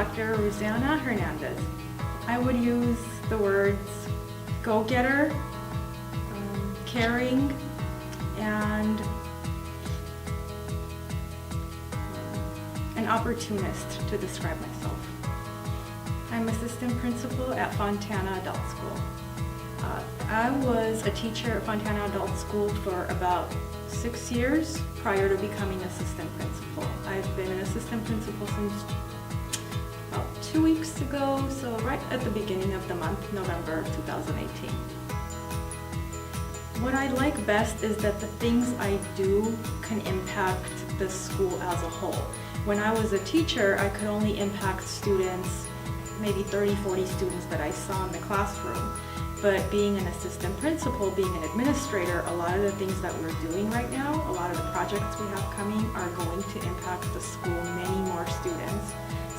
Dr. Rosanna Hernandez. I would use the words go-getter, caring, and an opportunist to describe myself. I'm assistant principal at Fontana Adult School. I was a teacher at Fontana Adult School for about 6 years prior to becoming assistant principal. I've been an assistant principal since about 2 weeks ago, so right at the beginning of the month, November of 2018. What I like best is that the things I do can impact the school as a whole. When I was a teacher, I could only impact students, maybe 30, 40 students that I saw in the classroom. But being an assistant principal, being an administrator, a lot of the things that we're doing right now, a lot of the projects we have coming are going to impact the school, many more students.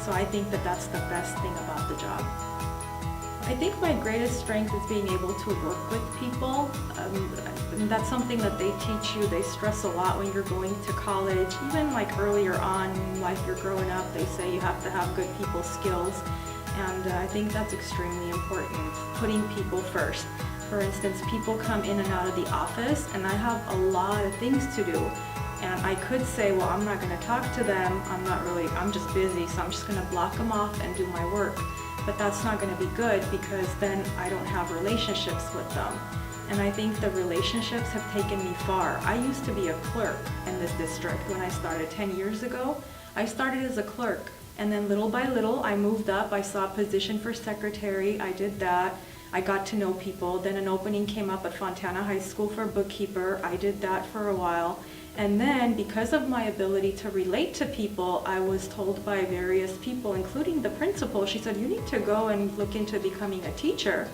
So I think that that's the best thing about the job. I think my greatest strength is being able to work with people. And that's something that they teach you. They stress a lot when you're going to college. Even like earlier on in life, you're growing up, they say you have to have good people skills. And I think that's extremely important, putting people first. For instance, people come in and out of the office and I have a lot of things to do. And I could say, well, I'm not going to talk to them, I'm just busy, so I'm just going to block them off and do my work. But that's not going to be good because then I don't have relationships with them. And I think the relationships have taken me far. I used to be a clerk in this district when I started 10 years ago. I started as a clerk. And then little by little, I moved up. I saw a position for secretary. I did that. I got to know people. Then an opening came up at Fontana High School for bookkeeper. I did that for a while. And then because of my ability to relate to people, I was told by various people, including the principal, she said, you need to go and look into becoming a teacher.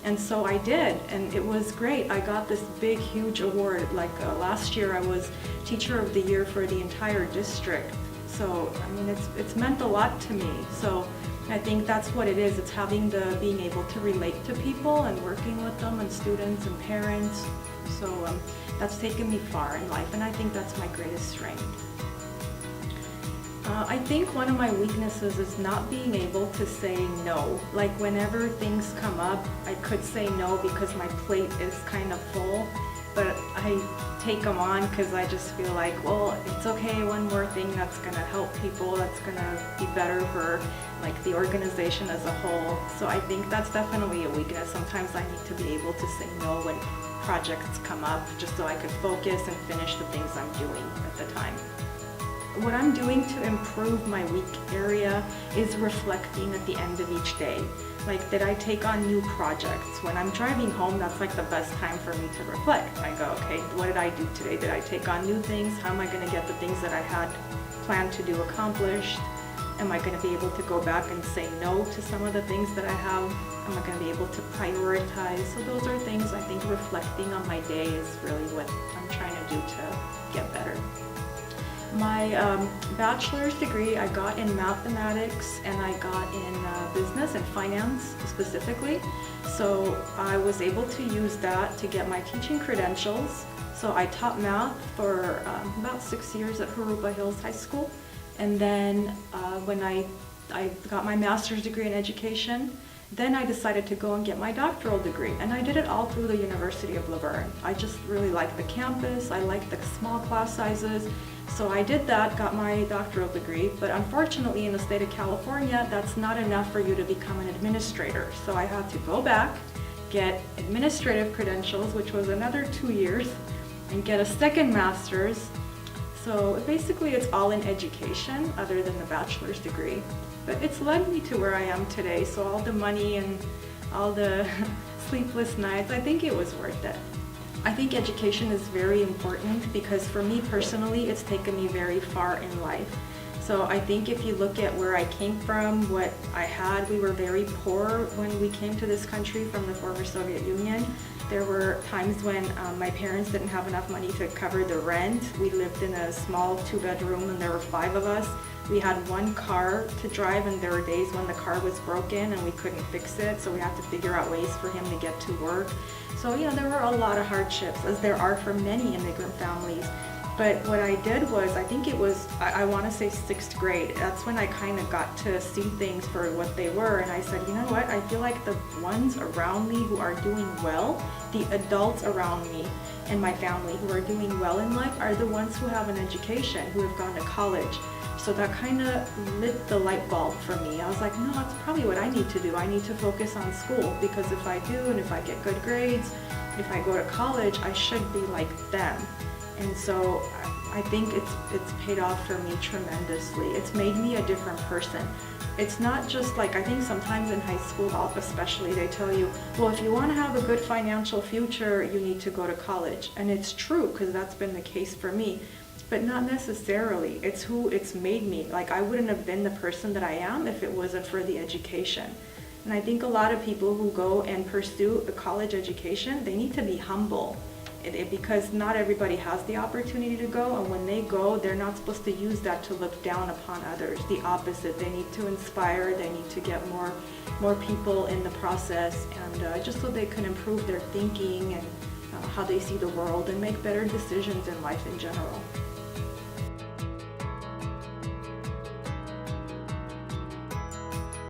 And so I did, and it was great. I got this big, huge award. Like last year, I was Teacher of the Year for the entire district. So, I mean, it's meant a lot to me. So I think that's what it is. It's being able to relate to people and working with them and students and parents. So that's taken me far in life, and I think that's my greatest strength. I think one of my weaknesses is not being able to say no. Like whenever things come up, I could say no because my plate is kind of full, but I take them on because I just feel like, well, it's okay, one more thing that's going to help people, that's going to be better for like the organization as a whole. So I think that's definitely a weakness. Sometimes I need to be able to say no when projects come up just so I could focus and finish the things I'm doing at the time. What I'm doing to improve my weak area is reflecting at the end of each day. Like, did I take on new projects? When I'm driving home, that's like the best time for me to reflect. I go, okay, what did I do today? Did I take on new things? How am I going to get the things that I had planned to do accomplished? Am I going to be able to go back and say no to some of the things that I have? Am I going to be able to prioritize? So those are things I think reflecting on my day is really what I'm trying to do to get better. My bachelor's degree I got in mathematics and I got in business and finance specifically. So I was able to use that to get my teaching credentials. So I taught math for about 6 years at Jurupa Hills High School. And then when I got my master's degree in education, then I decided to go and get my doctoral degree. And I did it all through the University of Laverne. I just really liked the campus. I liked the small class sizes. So I did that, got my doctoral degree, but unfortunately in the state of California, that's not enough for you to become an administrator. So I had to go back, get administrative credentials, which was another 2 years, and get a second master's. So basically it's all in education other than the bachelor's degree. But it's led me to where I am today, so all the money and all the sleepless nights, I think it was worth it. I think education is very important because for me personally, it's taken me very far in life. So I think if you look at where I came from, what I had, we were very poor when we came to this country from the former Soviet Union. There were times when my parents didn't have enough money to cover the rent. We lived in a small 2-bedroom and there were 5 of us. We had 1 car to drive and there were days when the car was broken and we couldn't fix it, so we had to figure out ways for him to get to work. So, there were a lot of hardships, as there are for many immigrant families. But what I did was, I think it was, I want to say 6th grade. That's when I kind of got to see things for what they were. And I said, you know what? I feel like the ones around me who are doing well, the adults around me and my family who are doing well in life are the ones who have an education, who have gone to college. So that kind of lit the light bulb for me. I was like, no, that's probably what I need to do. I need to focus on school, because if I do, and if I get good grades, if I go to college, I should be like them. And so I think it's paid off for me tremendously. It's made me a different person. It's not just like, I think sometimes in high school especially, they tell you, well, if you want to have a good financial future, you need to go to college. And it's true, because that's been the case for me. But not necessarily. It's who it's made me. Like, I wouldn't have been the person that I am if it wasn't for the education. And I think a lot of people who go and pursue a college education, they need to be humble. Because not everybody has the opportunity to go, and when they go, they're not supposed to use that to look down upon others. The opposite, they need to inspire, they need to get more people in the process, and just so they can improve their thinking and how they see the world and make better decisions in life in general.